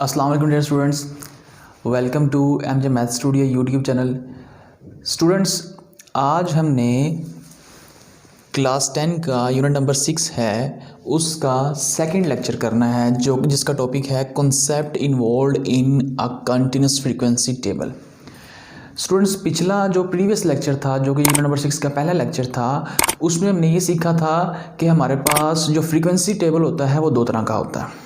अस्सलाम वालेकुम dear students, welcome to MJ math studio YouTube channel. Students, आज हमने क्लास 10 का यूनिट नंबर 6 है उसका सेकंड लेक्चर करना है, जो जिसका टॉपिक है concept involved in a continuous frequency table. Students, पिछला जो प्रीवियस लेक्चर था, जो कि यूनिट नंबर 6 का पहला लेक्चर था, उसमें हमने ये सीखा था कि हमारे पास जो फ्रीक्वेंसी टेबल होता है वो दो तरह का होता है।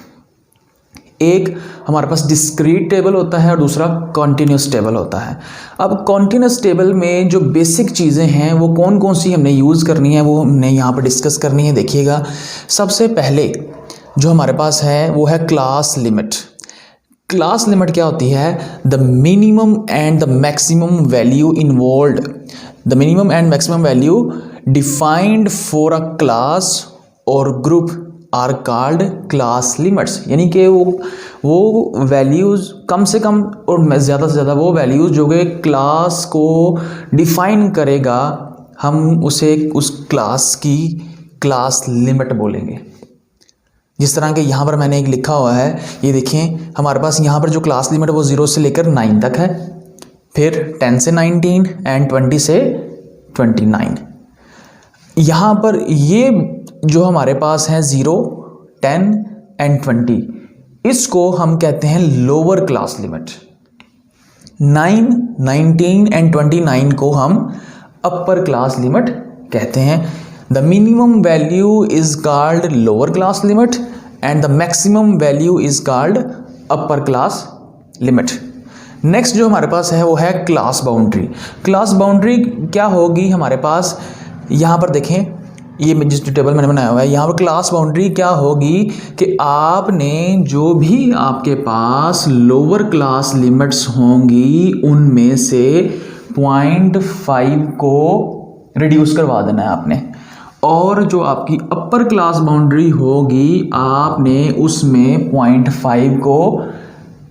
एक हमारे पास डिस्क्रीट टेबल होता है और दूसरा कॉन्टिन्यूस टेबल होता है। अब कॉन्टिन्यूस टेबल में जो बेसिक चीज़ें हैं वो कौन कौन सी हमने यूज़ करनी है वो हमने यहाँ पर डिस्कस करनी है। देखिएगा, सबसे पहले जो हमारे पास है वो है क्लास लिमिट। क्लास लिमिट क्या होती है? The minimum and the maximum value involved, the minimum and maximum value defined for a class और group are called class limits. यानी कि वो वैल्यूज़ कम से कम और ज़्यादा से ज़्यादा वो वैल्यूज़ जो कि क्लास को डिफाइन करेगा, हम उसे उस क्लास की क्लास लिमिट बोलेंगे। जिस तरह के यहाँ पर मैंने एक लिखा हुआ है, ये देखें, हमारे पास यहाँ पर जो क्लास लिमिट है वो 0 से लेकर 9 तक है, फिर 10 से 19 एंड 20 से 29। यहाँ पर ये जो हमारे पास है 0, 10 एंड 20, इसको हम कहते हैं लोअर क्लास लिमिट। 9, 19 एंड 29 को हम अपर क्लास लिमिट कहते हैं। The minimum value is called lower class limit and the maximum value is called upper class limit. Next जो हमारे पास है वो है क्लास बाउंड्री। क्लास बाउंड्री क्या होगी हमारे पास? यहाँ पर देखें, ये जिस टेबल मैंने बनाया हुआ है, यहाँ पर क्लास बाउंड्री क्या होगी कि आपने जो भी आपके पास लोअर क्लास लिमिट्स होंगी उनमें से 0.5 को रिड्यूस करवा देना है आपने, और जो आपकी अपर क्लास बाउंड्री होगी आपने उसमें 0.5 को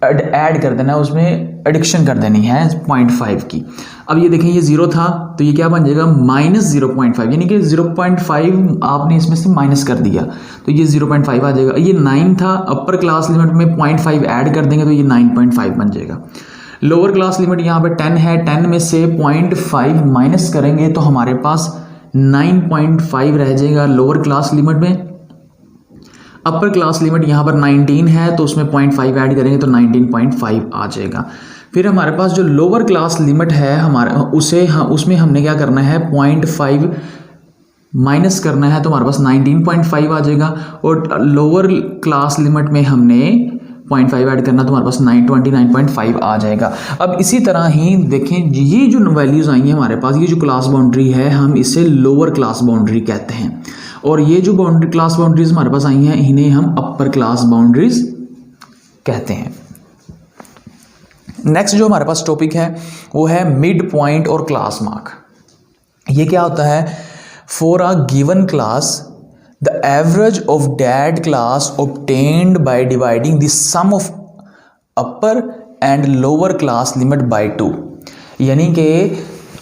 ऐड कर देना है, उसमें एडिक्शन कर देनी है 0.5 की। अब ये देखें, ये 0 था तो ये क्या बन जाएगा? -0.5, यानी कि 0.5 आपने इसमें से माइनस कर दिया तो ये 0.5 आ जाएगा। ये 9 था, अपर क्लास लिमिट में 0.5 ऐड कर देंगे तो ये 9.5 बन जाएगा। लोअर क्लास लिमिट यहाँ पे 10 है, 10 में से 0.5 माइनस करेंगे तो हमारे पास 9.5 रह जाएगा लोअर क्लास लिमिट में। अपर क्लास लिमिट यहाँ पर 19 है तो उसमें 0.5 ऐड करेंगे तो 19.5 आ जाएगा। फिर हमारे पास जो लोअर क्लास लिमिट है हमारा उसमें हमने क्या करना है? 0.5 माइनस करना है तो हमारे पास 19.5 आ जाएगा, और लोअर क्लास लिमिट में हमने 0.5 ऐड करना तो हमारे पास 29.5 आ जाएगा। अब इसी तरह ही देखें, ये जो वैल्यूज़ आई हैं हमारे पास, ये जो क्लास बाउंड्री है हम इसे लोअर क्लास बाउंड्री कहते हैं, और ये जो क्लास बाउंड्रीज हमारे पास आई हैं इन्हें हम अपर क्लास बाउंड्रीज कहते हैं। नेक्स्ट जो हमारे पास टॉपिक है वो है मिड पॉइंट और क्लास मार्क। ये क्या होता है? For a given class the average of that class obtained by dividing the sum of upper and lower class limit by 2। यानी कि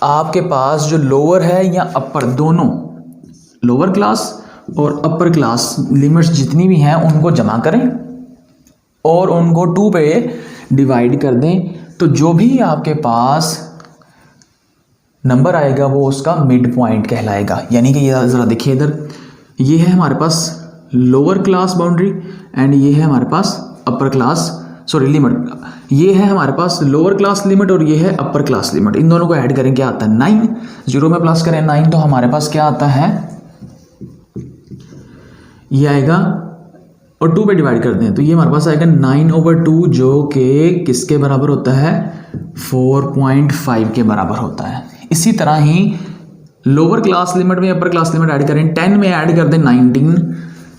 आपके पास जो लोअर है या अपर, दोनों लोअर क्लास और अपर क्लास लिमिट्स जितनी भी हैं उनको जमा करें और उनको 2 पे डिवाइड कर दें, तो जो भी आपके पास नंबर आएगा वो उसका मिड पॉइंट कहलाएगा। यानी कि ये ज़रा देखिए इधर, ये है हमारे पास लोअर क्लास बाउंड्री एंड ये है हमारे पास अपर क्लास लिमिट। ये है हमारे पास लोअर क्लास लिमिट और ये है अपर क्लास लिमिट। इन दोनों को ऐड करें क्या आता है? 9। 0 में प्लस करें 9 तो हमारे पास क्या आता है? ये आएगा, और 2 पे डिवाइड कर दें तो ये हमारे पास आएगा 9/2, जो कि किसके बराबर होता है? 4.5 के बराबर होता है। इसी तरह ही लोअर क्लास लिमिट में अपर क्लास लिमिट ऐड करें, 10 में ऐड कर दें 19,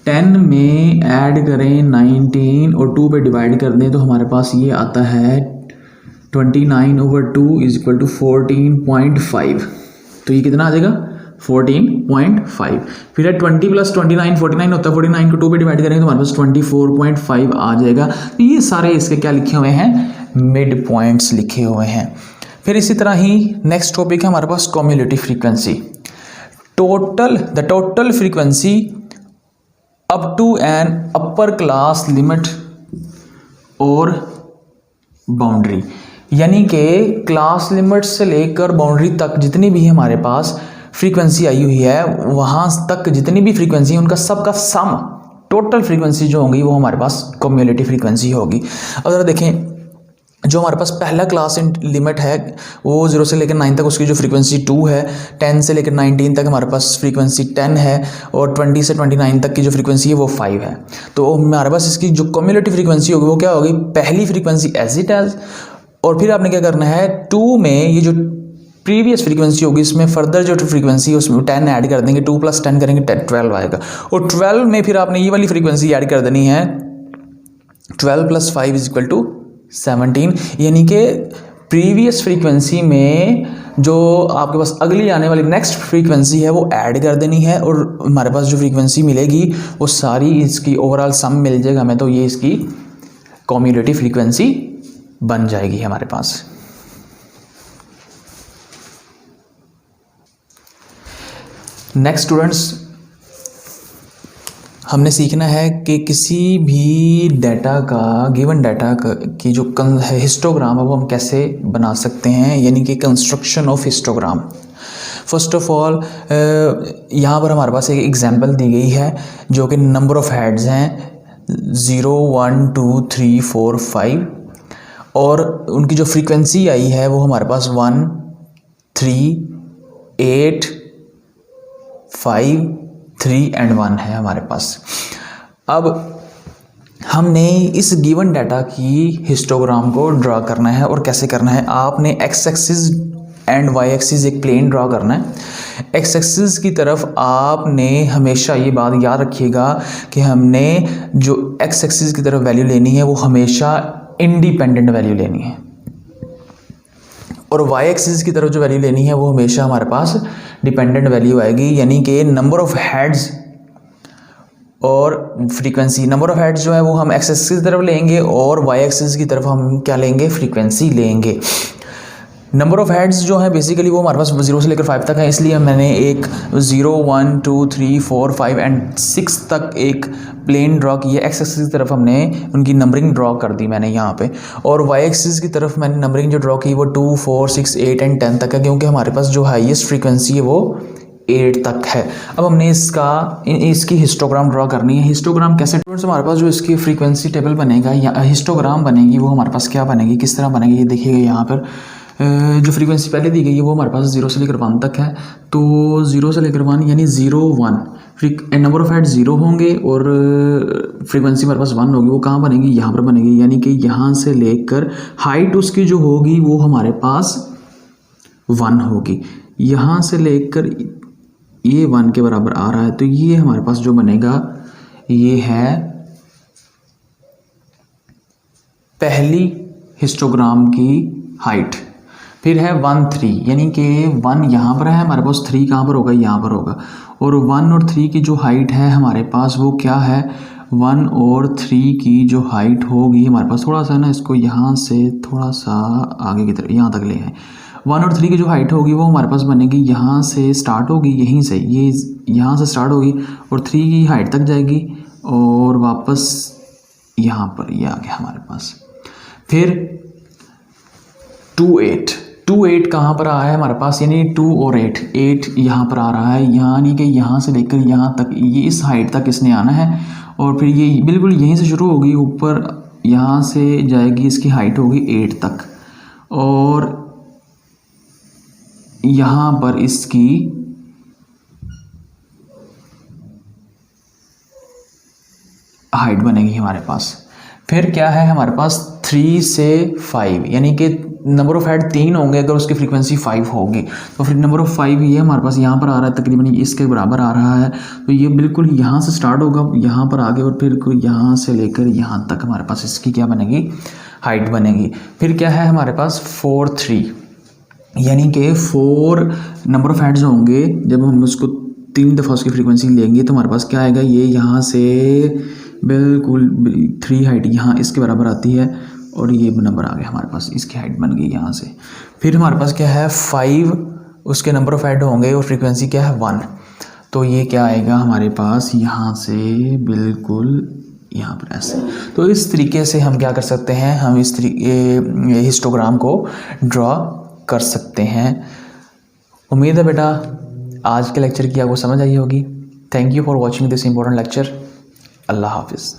10 में ऐड करें 19 और 2 पे डिवाइड कर दें तो हमारे पास ये आता है 29/2 = 14.5। तो ये कितना आ जाएगा? 14.5। फिर है 20 + 29, 49 होता है, 49 को 2 पे डिवाइड करेंगे तो हमारे पास 24.5 आ जाएगा। तो ये सारे इसके क्या लिखे हुए हैं? मिड पॉइंट्स लिखे हुए हैं। फिर इसी तरह ही नेक्स्ट टॉपिक है हमारे पास cumulative frequency. The total frequency up to an upper class limit और बाउंड्री, यानी कि क्लास लिमिट से लेकर बाउंड्री तक जितनी भी हमारे पास फ्रीक्वेंसी आई हुई है, वहाँ तक जितनी भी फ्रीक्वेंसी है उनका सबका सम टोटल फ्रीक्वेंसी जो होगी वो हमारे पास क्यूमुलेटिव फ्रीक्वेंसी होगी। अगर देखें जो हमारे पास पहला क्लास लिमिट है वो 0 से लेकर 9 तक, उसकी जो फ्रीक्वेंसी 2 है, 10 से लेकर 19 तक हमारे पास फ्रीक्वेंसी 10 है, और 20 से 29 तक की जो फ्रीक्वेंसी है वो 5 है। तो हमारे पास इसकी जो क्यूमुलेटिव फ्रीक्वेंसी होगी वो क्या होगी, पहली फ्रीक्वेंसी एज इट एज, और फिर आपने क्या करना है 2 में ये जो प्रीवियस फ्रीक्वेंसी होगी इसमें फर्दर जो फ्रीक्वेंसी है उसमें 10 ऐड कर देंगे, 2 + 10 करेंगे 12 आएगा, और 12 में फिर आपने ये वाली फ्रीक्वेंसी ऐड कर देनी है 12 + 5 = 17, यानी कि प्रीवियस फ्रीक्वेंसी में जो आपके पास अगली आने वाली नेक्स्ट फ्रीक्वेंसी है वो ऐड कर देनी है, और हमारे पास जो फ्रीक्वेंसी मिलेगी वो सारी इसकी ओवरऑल सम मिल जाएगा हमें, तो ये इसकी क्यूमुलेटिव फ्रीक्वेंसी बन जाएगी हमारे पास। नेक्स्ट स्टूडेंट्स, हमने सीखना है कि किसी भी डाटा का, गिवन डाटा की जो हिस्टोग्राम है वो हम कैसे बना सकते हैं, यानी कि construction of histogram. First of all यहाँ पर हमारे पास एक एग्जांपल दी गई है जो कि नंबर ऑफ हेड्स हैं 0, 1, 2, 3, 4, 5, और उनकी जो फ्रीक्वेंसी आई है वो हमारे पास 1, 3, 8, 5, 3 एंड 1 है हमारे पास। अब हमने इस गिवन डाटा की हिस्टोग्राम को ड्रा करना है, और कैसे करना है, आपने X axis and Y axis एक प्लेन ड्रा करना है। एक्स एक्सिस की तरफ आपने हमेशा ये बात याद रखिएगा कि हमने जो एक्स एक्सिस की तरफ वैल्यू लेनी है वो हमेशा इंडिपेंडेंट वैल्यू लेनी है, और वाई एक्सिस की तरफ जो वैल्यू लेनी है वो हमेशा हमारे पास डिपेंडेंट वैल्यू आएगी, यानी कि नंबर ऑफ हेड्स और फ्रीक्वेंसी। नंबर ऑफ हेड्स जो है वो हम एक्स एक्सिस की तरफ लेंगे, और वाई एक्सिस की तरफ हम क्या लेंगे, फ्रीक्वेंसी लेंगे। नंबर ऑफ हेड्स जो है बेसिकली वो हमारे पास 0 से लेकर 5 तक है, इसलिए मैंने एक 0, 1, 2, 3, 4, 5 एंड 6 तक एक प्लेन ड्रॉ की है। एक्स एक्सिस की तरफ हमने उनकी नंबरिंग ड्रॉ कर दी मैंने यहाँ पे, और वाई एक्सिस की तरफ मैंने नंबरिंग जो ड्रॉ की वो 2, 4, 6, 8 एंड 10 तक है, क्योंकि हमारे पास जो हाईएस्ट फ्रीक्वेंसी है वो 8 तक है। अब हमने इसकी हिस्टोग्राम ड्रॉ करनी है। हिस्टोग्राम कैसे, हमारे पास जो इसकी फ्रीक्वेंसी टेबल बनेगा या हिस्टोग्राम बनेगी वो हमारे पास क्या बनेगी, किस तरह बनेगी, ये देखिएगा यहाँ पर जो फ्रीक्वेंसी पहले दी गई है वो हमारे पास 0 से लेकर 1 तक है। तो 0 से लेकर 1 यानी 0, 1 नंबर ऑफ हेड 0 होंगे और फ्रीक्वेंसी हमारे पास 1 होगी। वो कहाँ बनेगी, यहाँ पर बनेगी, यानी कि यहाँ से लेकर हाइट उसकी जो होगी वो हमारे पास 1 होगी। यहाँ से लेकर ये 1 के बराबर आ रहा है, तो ये हमारे पास जो बनेगा ये है पहली हिस्टोग्राम की हाइट। फिर है 1, 3, यानी कि 1 यहाँ पर है हमारे पास, 3 कहाँ पर होगा, यहाँ पर होगा। और 1 और 3 की जो हाइट है हमारे पास वो क्या है, 1 और 3 की जो हाइट होगी हमारे पास, थोड़ा सा ना इसको यहाँ से थोड़ा सा आगे की तरफ यहाँ तक ले आए। 1 और 3 की जो हाइट होगी वो हमारे पास बनेगी, यहाँ से स्टार्ट होगी, यहीं से ये यहाँ से स्टार्ट होगी और 3 की हाइट तक जाएगी और वापस यहाँ पर ये आ गया हमारे पास। फिर 2, 8 कहाँ पर आ रहा है हमारे पास, यानी 2 और 8 यहाँ पर आ रहा है, यानी कि यहाँ से लेकर यहाँ तक ये इस हाइट तक इसने आना है। और फिर ये बिल्कुल यहीं से शुरू होगी, ऊपर यहाँ से जाएगी, इसकी हाइट होगी 8 तक और यहाँ पर इसकी हाइट बनेगी हमारे पास। फिर क्या है हमारे पास 3 से 5, यानी कि नंबर ऑफ हेड 3 होंगे अगर उसकी फ्रीक्वेंसी 5 होगी, तो फिर नंबर ऑफ 5 ये हमारे पास यहाँ पर आ रहा है, तकरीबन इसके बराबर आ रहा है। तो ये बिल्कुल यहाँ से स्टार्ट होगा, यहाँ पर आगे और फिर यहाँ से लेकर यहाँ तक हमारे पास इसकी क्या बनेगी, हाइट बनेगी। फिर क्या है हमारे पास 4, 3, यानी कि 4 नंबर ऑफ हेड्स होंगे। जब हम उसको 3 दफ़ा उसकी फ्रीक्वेंसी लेंगे तो हमारे पास क्या आएगा, ये यहाँ से बिल्कुल 3 हाइट यहाँ इसके बराबर आती है और ये नंबर आ गया हमारे पास, इसकी हाइट बन गई यहाँ से। फिर हमारे पास क्या है 5, उसके नंबर ऑफ हेड होंगे और फ्रीक्वेंसी क्या है 1, तो ये क्या आएगा हमारे पास यहाँ से बिल्कुल यहाँ पर ऐसे। तो इस तरीके से हम क्या कर सकते हैं, हम इस तरीके हिस्टोग्राम को ड्रॉ कर सकते हैं। उम्मीद है बेटा आज के लेक्चर की आपको समझ आई होगी। Thank you for watching this important lecture. अल्लाह हाफिज़।